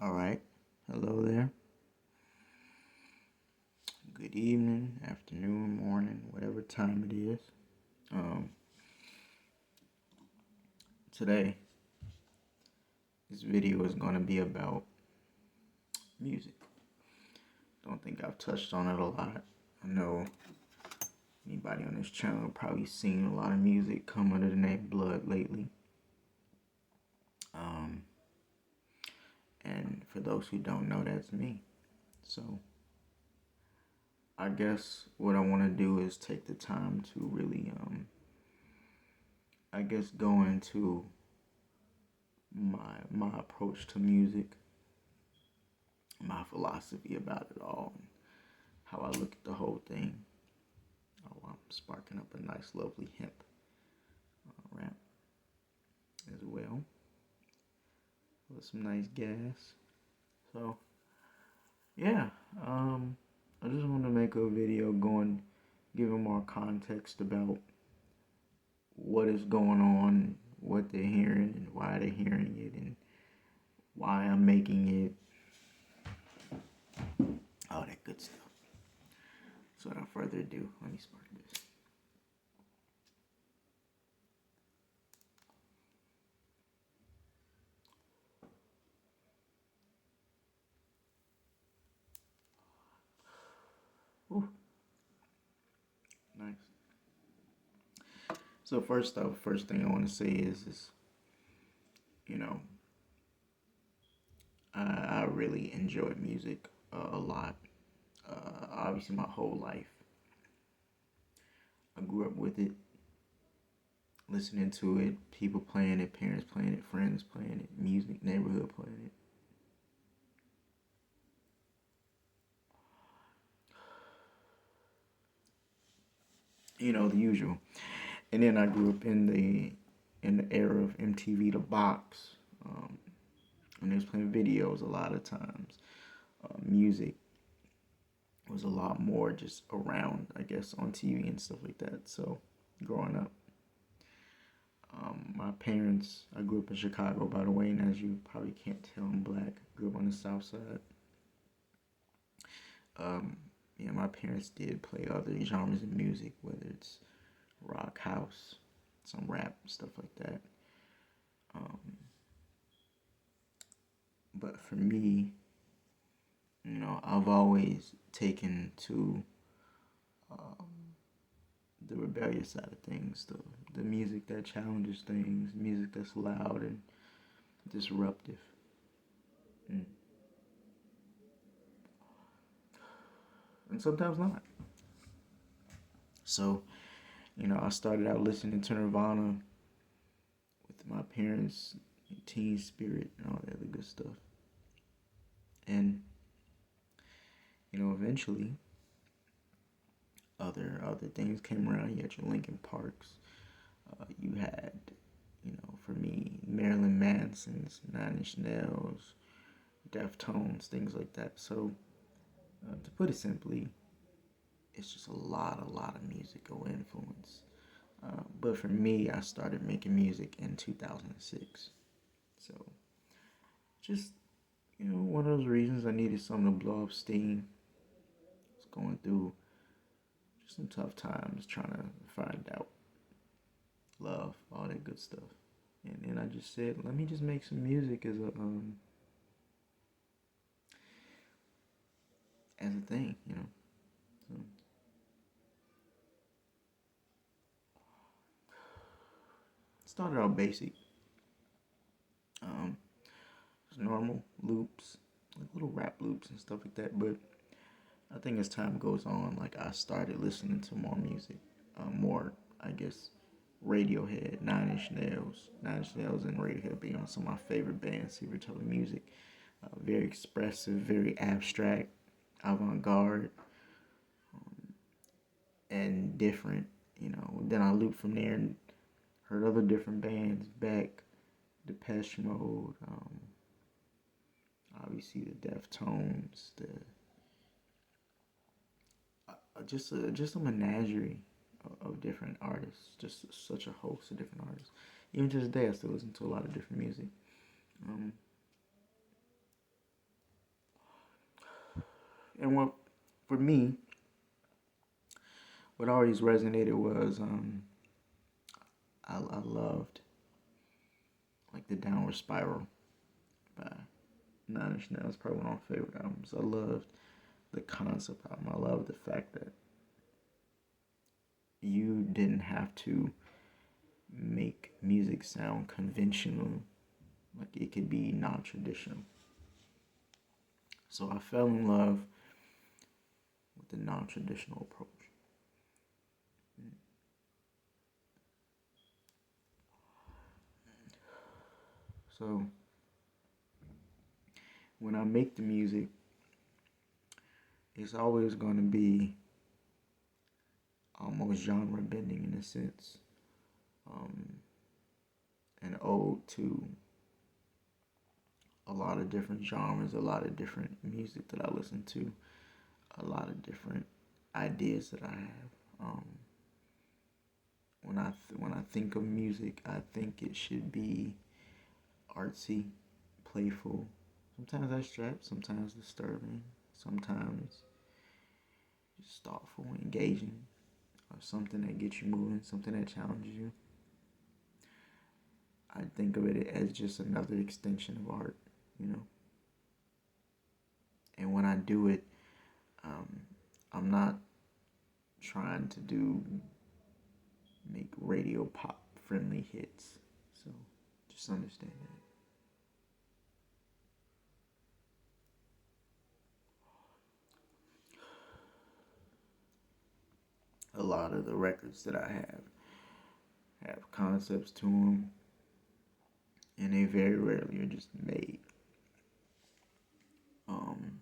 All right. Hello there. Good evening, afternoon, morning, whatever time it is. Um, Today, this video is going to be about music. Don't think I've touched on it a lot. I know anybody on this channel probably seen a lot of music come under the name Blood lately. Um, and for those who don't know, that's me. So, I guess what I want to do is take the time to really, go into my approach to music, my philosophy about it all, and how I look at the whole thing. Oh, I'm sparking up a nice, lovely hemp wrap as well with some nice gas. So yeah, I just want to make a video giving more context about what is going on, what they're hearing, and why they're hearing it, and why I'm making it, all that good stuff. So without further ado, let me spark this. Ooh, nice. So first thing I want to say is you know, I really enjoy music a lot. Obviously, my whole life, I grew up with it, listening to it, people playing it, parents playing it, friends playing it, music, neighborhood playing it. The usual. And then I grew up in the era of MTV The Box, and they was playing videos a lot of times. Music was a lot more just around, I guess, on TV and stuff like that. So, growing up, my parents, I grew up in Chicago, by the way, and as you probably can't tell, I'm black. I grew up on the South Side. Um, yeah, my parents did play other genres of music, whether it's rock, house, some rap, stuff like that. Um, but for me, I've always taken to um, the rebellious side of things, the music that challenges things, music that's loud and disruptive. Mm. And sometimes not. So, I started out listening to Nirvana with my parents, Teen Spirit, and all that other good stuff. And, eventually, other things came around. You had your Linkin Parks. You had, for me, Marilyn Manson's, Nine Inch Nails, Deftones, things like that. So, to put it simply, it's just a lot of musical influence. But for me, I started making music in 2006. So, just, one of those reasons I needed something to blow up steam. I was going through just some tough times trying to find out love, all that good stuff. And then I just said, let me just make some music as a thing, So, started out basic. Um, just normal loops, like little rap loops and stuff like that. But I think as time goes on, like I started listening to more music, more, I guess, Radiohead, Nine Inch Nails and Radiohead being on some of my favorite bands, ever telling music. Very expressive, very abstract, avant-garde, and different. Then I looped from there and heard other different bands, Beck, Depeche Mode, obviously the Deftones, the just a menagerie of different artists, just such a host of different artists. Even to this day, I still listen to a lot of different music. Um, And what for me, what always resonated was I loved like the Downward Spiral by Nine Inch Nails. Probably one of my favorite albums. I loved the concept album. I love the fact that you didn't have to make music sound conventional. Like it could be non-traditional. So I fell in love with the non-traditional approach. So when I make the music, it's always going to be almost genre bending in a sense, um, an ode to a lot of different genres, a lot of different music that I listen to, a lot of different ideas that I have. When I think of music, I think it should be artsy, playful, sometimes abstract, sometimes disturbing, sometimes just thoughtful, engaging, or something that gets you moving, something that challenges you. I think of it as just another extension of art, you know. And when I do it, um, I'm not trying to make radio pop friendly hits. So just understand that. A lot of the records that I have concepts to them, and they very rarely are just made um,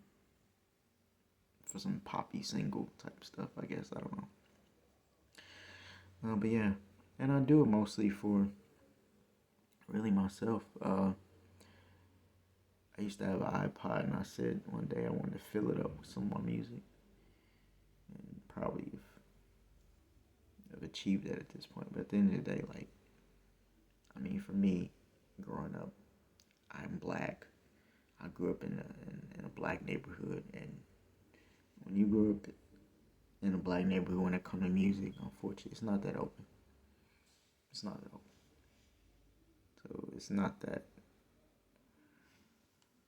for some poppy single type stuff. I guess I don't know. But yeah, and I do it mostly for really myself. I used to have an iPod, and I said one day I wanted to fill it up with some more music, and probably have achieved that at this point. But at the end of the day, like, I mean, for me, growing up, I'm black. I grew up in a black neighborhood, and when you grew up in a black neighborhood, when it comes to music, unfortunately, it's not that open. It's not that open. So it's not that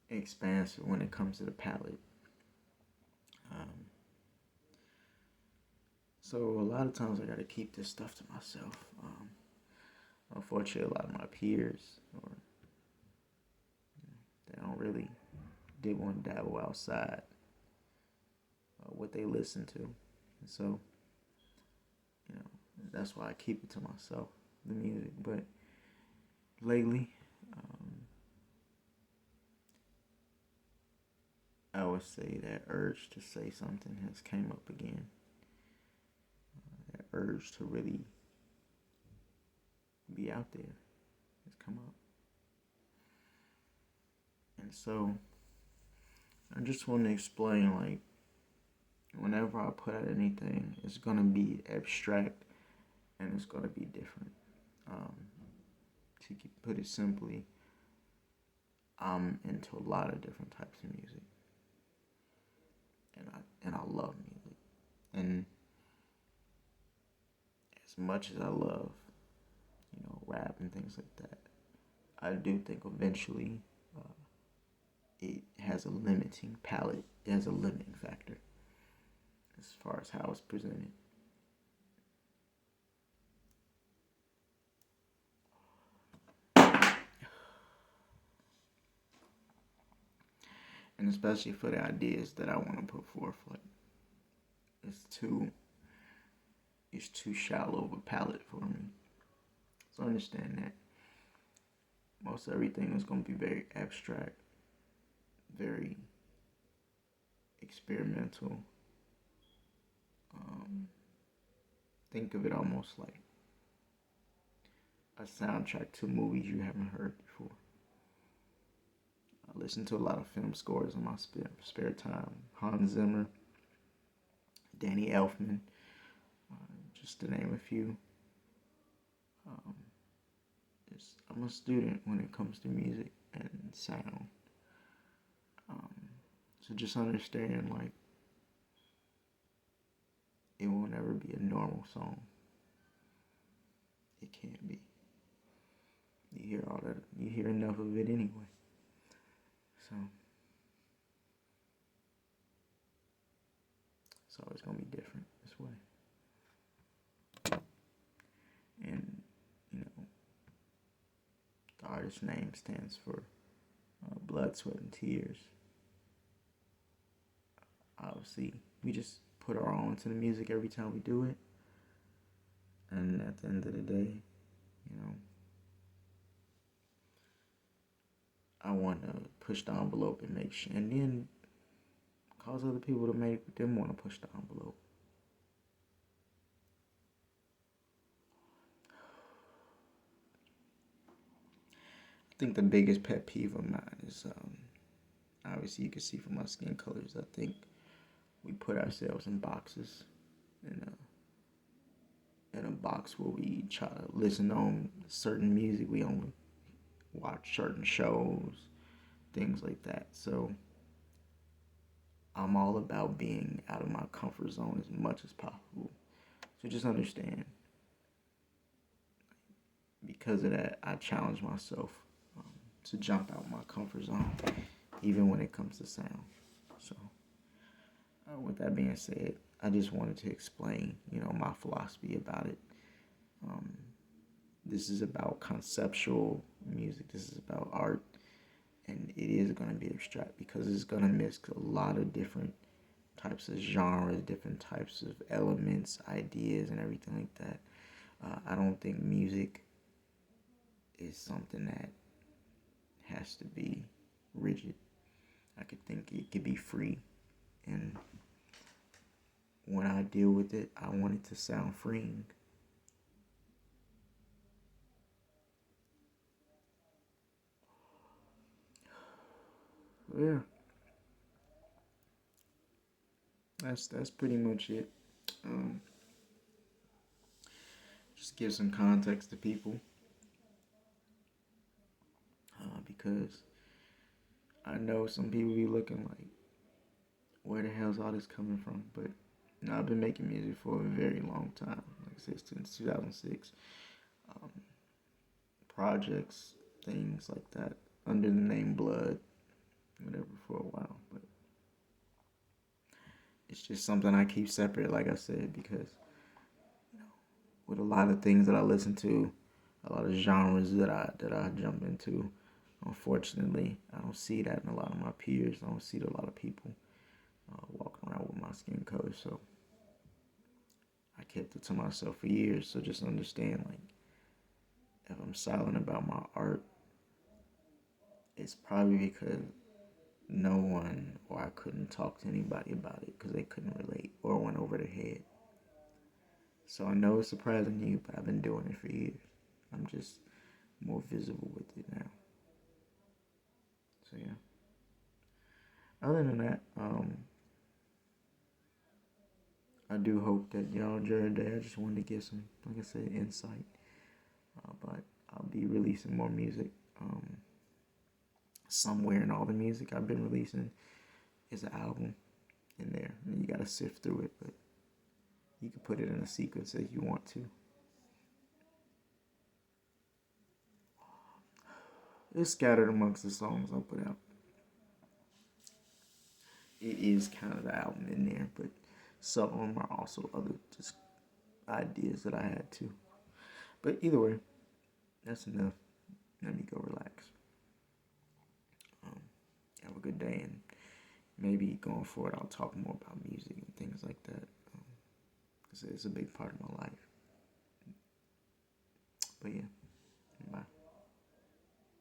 expansive when it comes to the palette. Um, so a lot of times I got to keep this stuff to myself. Unfortunately, a lot of my peers, or they don't really did want to dabble outside what they listen to, and so you know that's why I keep it to myself, the music. But lately, I would say that urge to say something has came up again. That urge to really be out there has come up, and so I just want to explain, like, whenever I put out anything, it's gonna be abstract and it's gonna be different. Um, to put it simply, I'm into a lot of different types of music, and I love music. And as much as I love, rap and things like that, I do think eventually it has a limiting palette. It has a limiting factor as far as how it's presented. And especially for the ideas that I want to put forth, like it's too it's too shallow of a palette for me. So understand that most everything is going to be very abstract, very experimental. Um, think of it almost like a soundtrack to movies you haven't heard before. I listen to a lot of film scores in my spare time. Hans Zimmer, Danny Elfman, just to name a few. Um, I'm a student when it comes to music and sound. Um, so just understand, like, it will never be a normal song. It can't be. You hear all that. You hear enough of it anyway. So it's always gonna be different this way. And you know, the artist's name stands for blood, sweat, and tears. Obviously, we just put our all into the music every time we do it. And at the end of the day, you know, I want to push the envelope and make sure, and then cause other people to make them want to push the envelope. I think the biggest pet peeve of mine is, obviously you can see from my skin colors, I think we put ourselves in boxes, in a box where we try to listen on certain music, we only watch certain shows, things like that. So I'm all about being out of my comfort zone as much as possible. So just understand, because of that, I challenge myself to jump out my comfort zone, even when it comes to sound. So, with that being said, I just wanted to explain, my philosophy about it. This is about conceptual music. This is about art, and it is going to be abstract because it's going to mix a lot of different types of genres, different types of elements, ideas, and everything like that. I don't think music is something that has to be rigid. I could think it could be free, and when I deal with it, I want it to sound freeing. Yeah, that's pretty much it. Um, just give some context to people, because I know some people be looking like, where the hell's all this coming from? But I've been making music for a very long time, like I said, since 2006. Um, Projects, things like that, under the name Blood, whatever, for a while. But it's just something I keep separate, like I said, because with a lot of things that I listen to, a lot of genres that I jump into, unfortunately, I don't see that in a lot of my peers. I don't see a lot of people walking around with my skin color. So I kept it to myself for years. So just understand, like, if I'm silent about my art, it's probably because no one, or I couldn't talk to anybody about it because they couldn't relate or went over their head. So I know it's surprising to you, but I've been doing it for years. I'm just more visible with it now. So yeah. Other than that, I do hope that y'all enjoyed the day. I just wanted to get some, like I said, insight. But I'll be releasing more music. Somewhere in all the music I've been releasing is an album in there. And you gotta sift through it, but you can put it in a sequence if you want to. It's scattered amongst the songs I put out. It is kind of the album in there, but some of them are also other just ideas that I had too. But either way, that's enough. Let me go relax. Um, have a good day, and maybe going forward I'll talk more about music and things like that. It's a big part of my life. But yeah.